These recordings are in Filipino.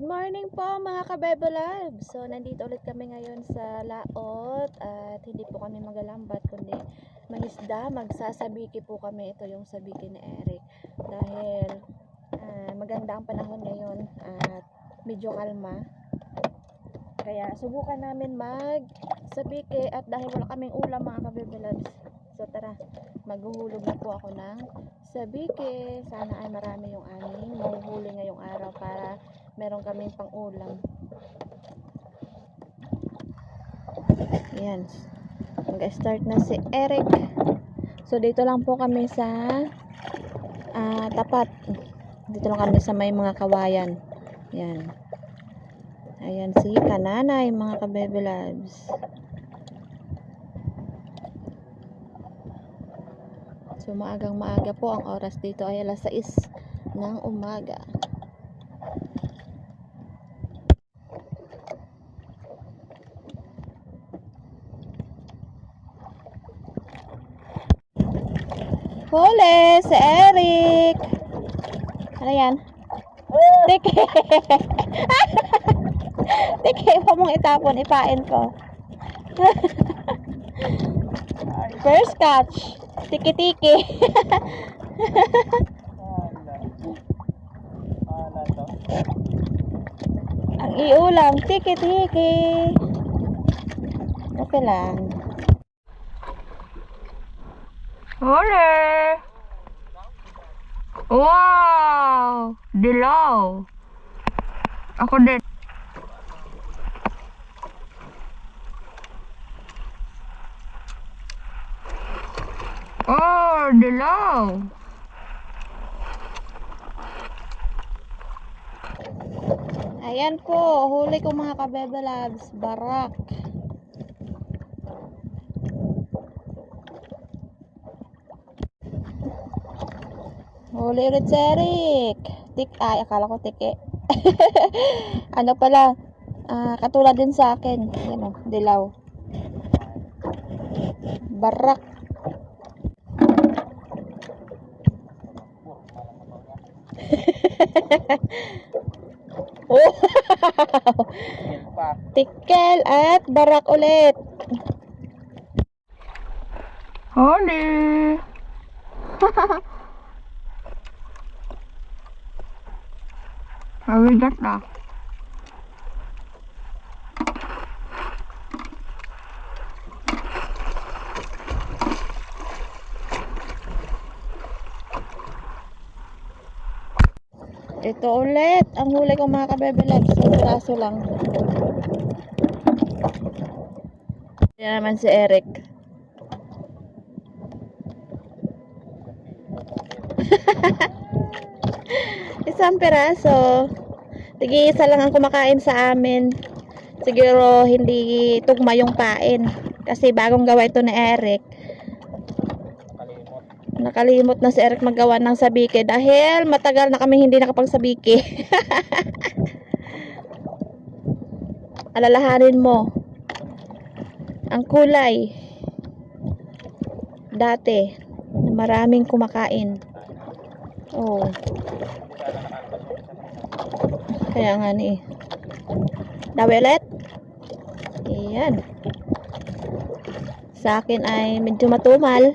morning po mga kabebe love. So nandito ulit kami ngayon sa laot at hindi po kami magalambat kundi mangisda, magsasabiki po kami. Ito yung sabiki ni Eric dahil maganda ang panahon ngayon at medyo kalma. Kaya subukan namin magsabiki at dahil wala kaming ulam mga kabebe loves. So tara, maghuhulog na po ako ng sabiki. Sana ay marami yung aming mahuhuli ngayong araw para meron kaming pang ulam. Ayan, mag-start na si Eric. So dito lang po kami sa tapat. Dito lang kami sa may mga kawayan. Ayan. Ayan si Kananay mga kabebe loves. So maagang maaga po, ang oras dito ay alas 6 ng umaga. Huli si Eric. Ano yan? Tike. Tike, huwag mong itapon, ipain ko. First catch. Tiki-tiki. Ang iulam, tiki-tiki. Okay lang. Huli! Wow! Dilaw! Ako din. Oh, dilaw! Ayan po, huli ko mga kabebe loves, barak. Huli ulit si Eric. Ay, akala ko tike. Ano pala, katulad din sa akin. Yan o, dilaw. Barak. Oh, tikel at barak ulit. Huli. Mabigat na. Ito ulit ang huli ko mga kabebe loves. Sa braso lang. Yan naman si Eric. Isang peraso. Tig-isa lang ang kumakain sa amin. Siguro hindi tugma yung pain. Kasi bagong gawa ito ni Eric. Nakalimot na si Eric maggawa ng sabiki dahil matagal na kami hindi nakapagsabiki. Alalahanin mo ang kulay dati na maraming kumakain. Oh. Kaya nga ni. Dawi ulit. Ayan. Sa akin ay medyo matumal.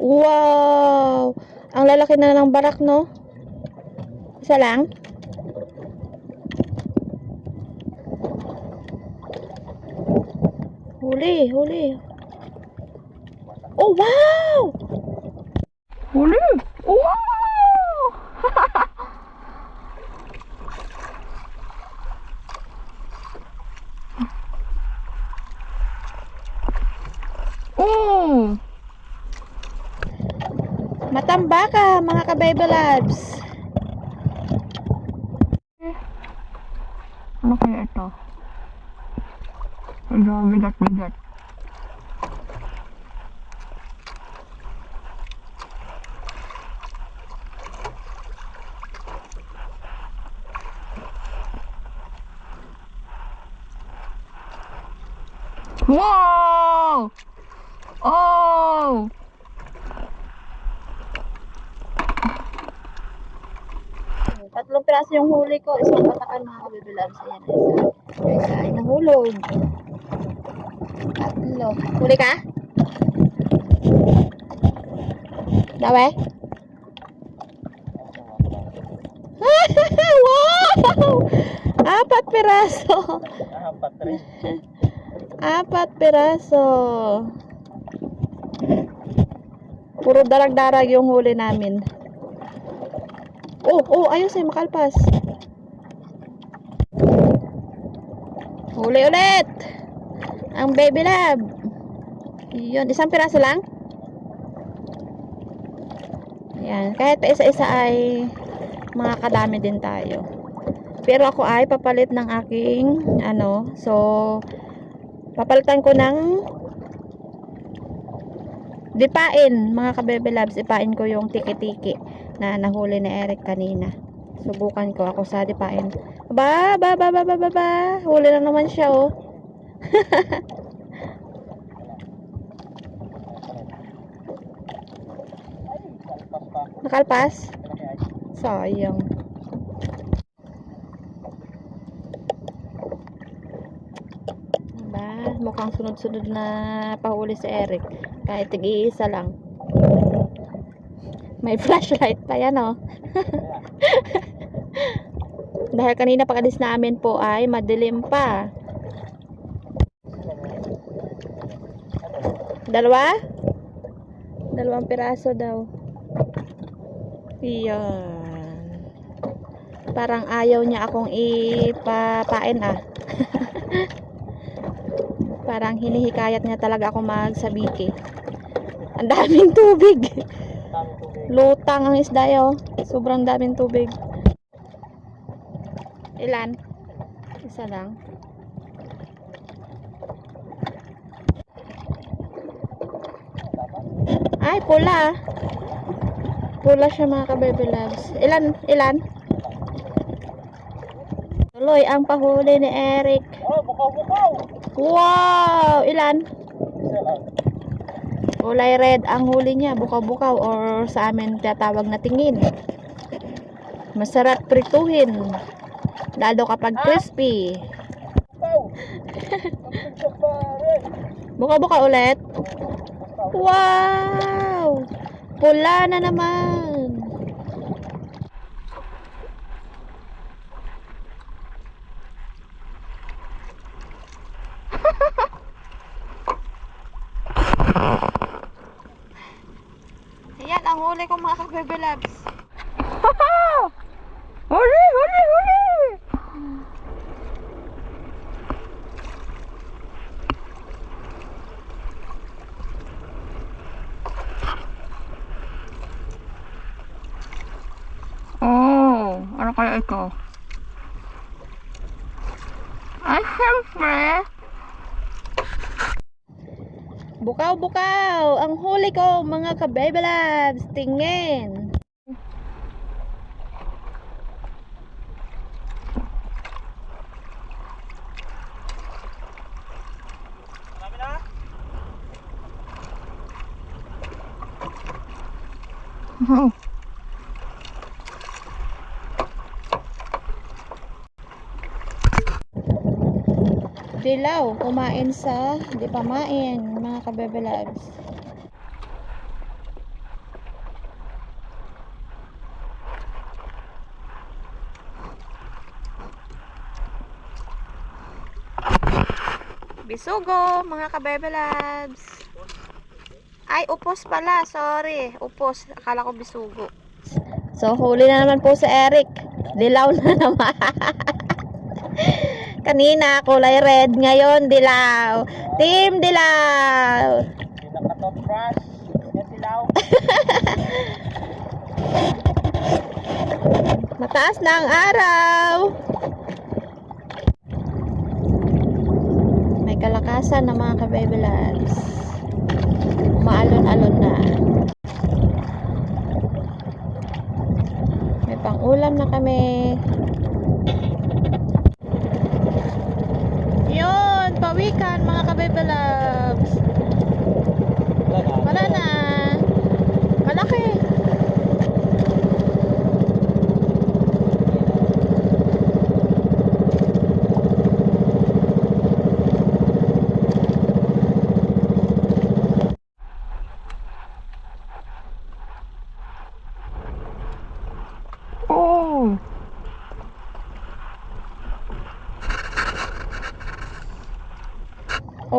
Wow! Ang lalaki na ng barak, no? Isa lang? Huli, huli. Oh, wow! Huli! Wow! Oh! Matambaka mga kabebe loves. Ano kaya ito? Medyo bigat-bigat. Wow! Oh! piraso yung huli ko. Isang patakan mga ka-baby loves. Ayan, isa ay nahulog. Tatlo. Huli ka? Dawe? Wow! 4 piraso. Apat piraso. Puro darag-darag yung huli namin. Ayos ay makalpas. Huli ulit. Ang baby lab. Yun, isang piraso lang. Yan, kahit pa isa-isa ay makakadami din tayo. Pero ako ay papalit ng aking so papalitan ko ng dipain, mga ka-baby loves. Ipain ko yung tiki-tiki na nahuli ni Eric kanina. Subukan ko ako sa dipain. Ba. Huli na naman siya, oh. Nakalpas? Sayang. Diba? Mukhang sunod-sunod na pahuli si Eric. Kahit tig-iisa lang. May flashlight pa yan, oh. Dahil kanina pag-alis namin po ay madilim pa. Dalawang piraso daw. Iyan. Parang ayaw niya akong ipapain, ah. Parang hinihikayat niya talaga ako magsabiki. Ang daming tubig. Lutang ang isda, oh. Sobrang daming tubig. Ilan? Isa lang. Ay, pula. Pula siya, mga ka-baby loves. Ilan? Tuloy ang pahuli ni Eric. Bukaw. Wow! Ilan? Kulay red ang huli niya. Bukaw-bukaw, or sa amin tinatawag na tingin. Masarap prituhin. Lalo kapag crispy. Bukaw-bukaw ulit. Wow! Pula na naman. Ayan ang huli ko, mga ka-baby loves. Huli! Ano kaya ito? Ay, syempre. Bukaw. Ang huli ko, mga ka-baby loves. Tingin. Marami na? Dilaw, kumain sa di pamain, mga ka-baby loves. Bisugo, mga ka-baby loves. Ay, upos pala, sorry. Upos, akala ko bisugo. So, huli na naman po si Eric. Dilaw na naman. Kanina kulay red, ngayon dilaw. Team dilaw. Pinaka-toothbrush. Yan silaw. Mataas na ang araw. May kalakasan na, mga ka-baby loves. Umaalon-alon na. May pang-ulam na kami. Yun, pawikan, mga ka-baby loves. Wala na. Malaki.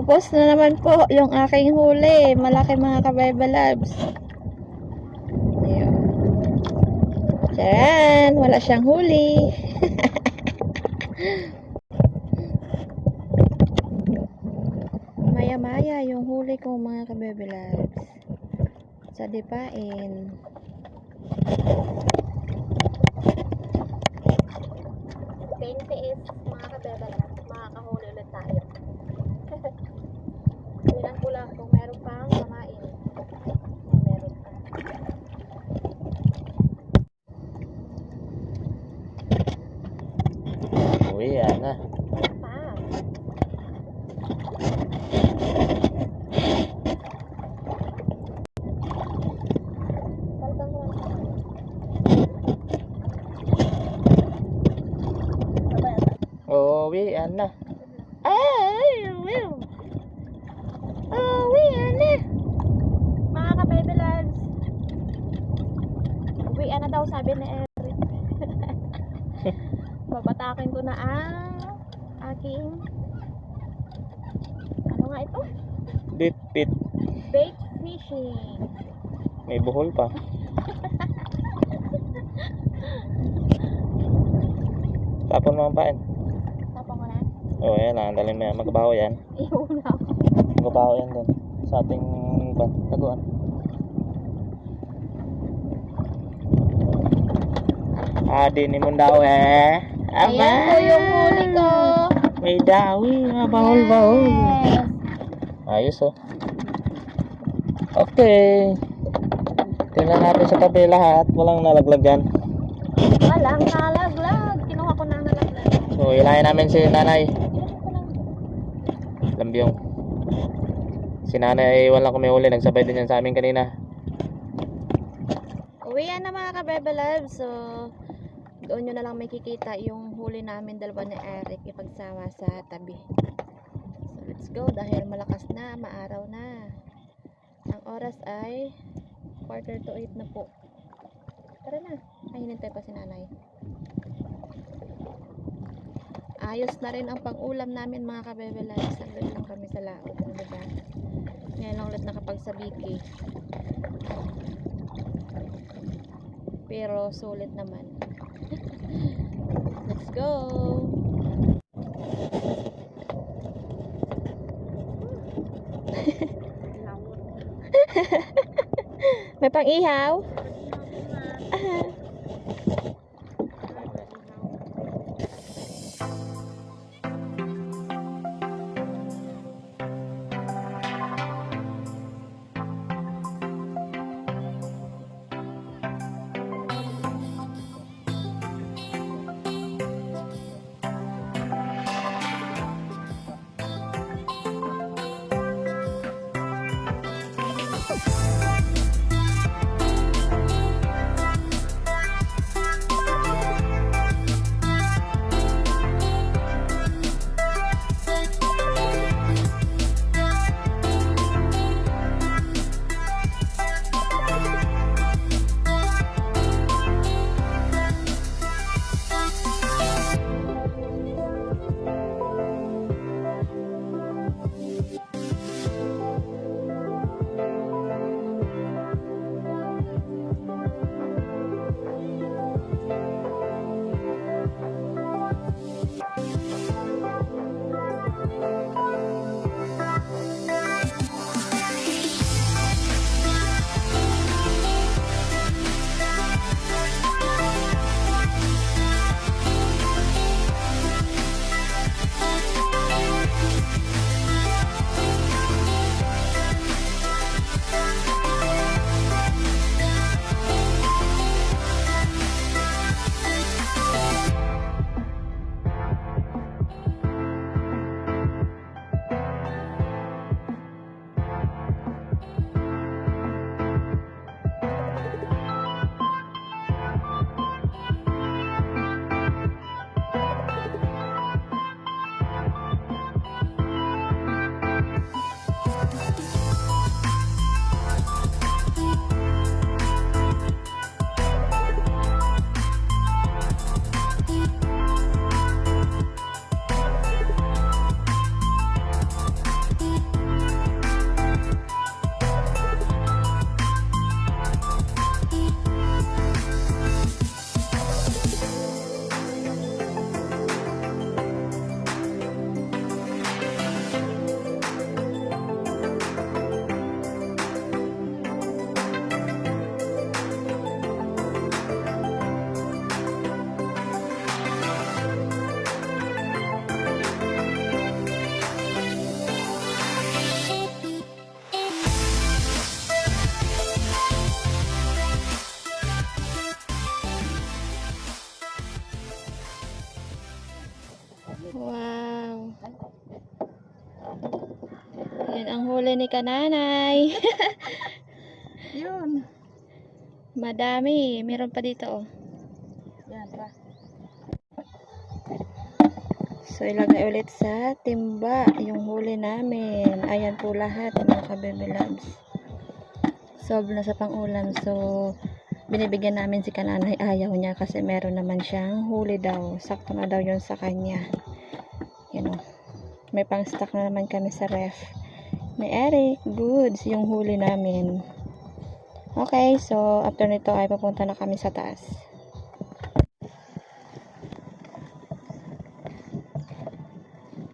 Upos na naman po yung aking huli. Malaki mga kabebe loves. Ayun. Charan! Wala siyang huli. Maya-maya yung huli ko mga kabebe loves. Sa dipain. 20 is mga kabebe loves. Makakahuli ulit tayo. Tingnan ko lang kung meron pang kumain. Meron pa. Uy, yan na. Pa. Balikan ko lang. Uwi, yan na. Ay, will. Uwi na. Mga ka-baby loves. Uwi na daw sabi ni Eric. Babatakin ko na ang aking ano nga ito? Bit. Bait fishing. May buhol pa. Tapon mo ang pain. Tapos ko na. Oh, yan na. Andalin mo yan. Magbaho yan. Iuna ako. Magbaho yan doon. Sa ating taguan. Dini mo daw eh. Ayan po yung huli ko. May dawi. Mabahol-bahol. Yes. Ayos oh. Okay. Tingnan natin sa tabi lahat. Walang nalaglagan. Walang nalaglag. Kinuha ko na ang nalaglag. So, ilahin namin si nanay. Kinuha ko lang. Lambyong. Si nanay walang kumihuli. Nagsabay din yan sa amin kanina. Uwi na mga kabebe loves. So, doon nyo na lang may kikita yung huli namin dalawa ni Eric ipagsama sa tabi. So, let's go. Dahil malakas na, maaraw na. Ang oras ay 7:45 na po. Tara na. Ay, hinintay pa si nanay. Ayos na rin ang pang-ulam namin mga kabebe loves. Saglit lang kami sa laot. Diba? Ngayon lang ulit nakapagsabiki. Pero sulit naman. Let's go. May pang-ihaw? Ang huli ni Kananay. Yun. Madami. Meron pa dito, oh. Yan pa. So, ilagay ulit sa timba yung huli namin. Ayan po lahat, mga ka-baby loves. Solve na sa pang-ulam. So, binibigyan namin si Kananay. Ayaw niya kasi meron naman siyang huli daw. Sakto na daw yun sa kanya. You know, may pang-stock na naman kami sa ref. May Eric, goods yung huli namin. Okay, so after nito ay papunta na kami sa taas.